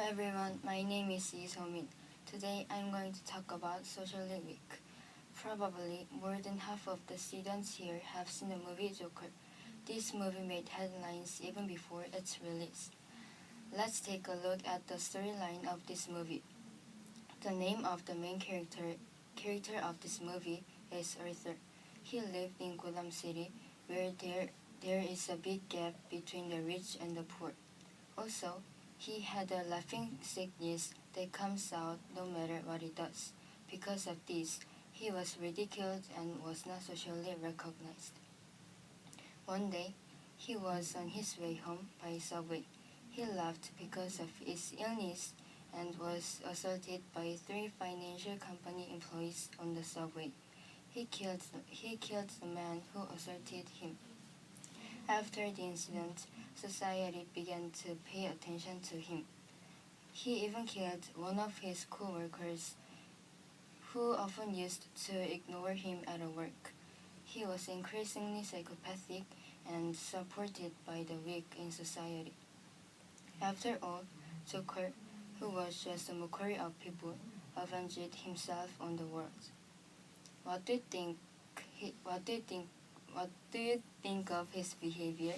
everyone, my name is Lee So-min. Today I'm going to talk about Social Week. Probably more than half of the students here have seen the movie Joker. This movie made headlines even before its release. Let's take a look at the storyline of this movie. The name of the main character of this movie is Arthur. He lived in Gotham City, where there is a big gap between the rich and the poor. Also, he had a laughing sickness that comes out no matter what he does. Because of this, he was ridiculed and was not socially recognized. One day, he was on his way home by subway. He laughed because of his illness and was assaulted by 3 financial company employees on the subway. He killed the man who assaulted him. After the incident, society began to pay attention to him. He even killed one of his co-workers, who often used to ignore him at work. He was increasingly psychopathic and supported by the weak in society. After all, Joker, who was just a mockery of people, avenged himself on the world. What do you think? What do you think of his behavior?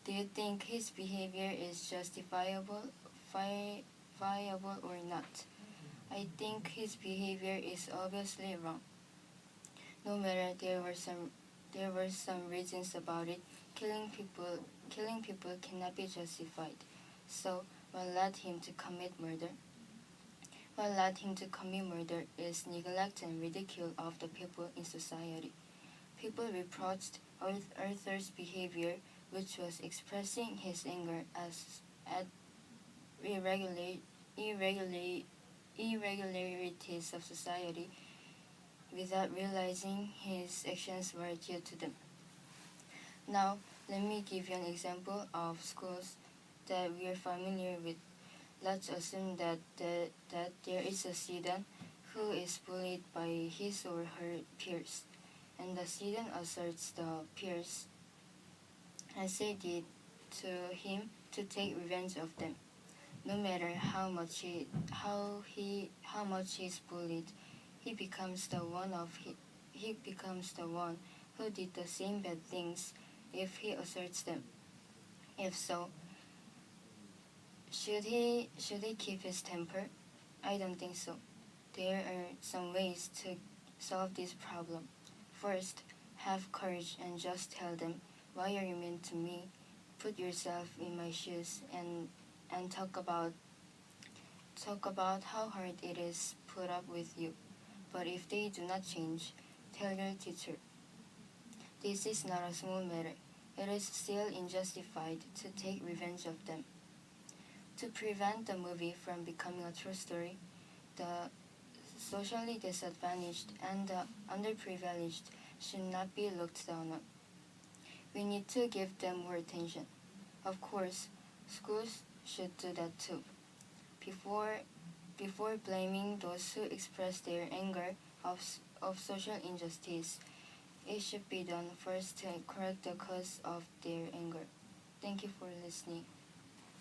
Do you think his behavior is justifiable or not? I think his behavior is obviously wrong. No matter there were some reasons about it, killing people cannot be justified. So what led him to commit murder? What led him to commit murder is neglect and ridicule of the people in society. People reproached Arthur's behavior, which was expressing his anger at irregularities of society without realizing his actions were due to them. Now, let me give you an example of schools that we are familiar with. Let's assume that there is a student who is bullied by his or her peers, and the student assaults the peers as they did to him to take revenge of them. No matter how much he's bullied, he becomes the one who did the same bad things if he assaults them. If so, should he keep his temper? I don't think so. There are some ways to solve this problem. First, have courage and just tell them, why are you mean to me? Put yourself in my shoes and talk about how hard it is put up with you. But if they do not change, tell your teacher. This is not a small matter. It is still unjustified to take revenge of them. To prevent the movie from becoming a true story, the socially disadvantaged and the underprivileged should not be looked down on. We need to give them more attention. Of course, schools should do that too. Before blaming those who express their anger of social injustice, it should be done first to correct the cause of their anger. Thank you for listening.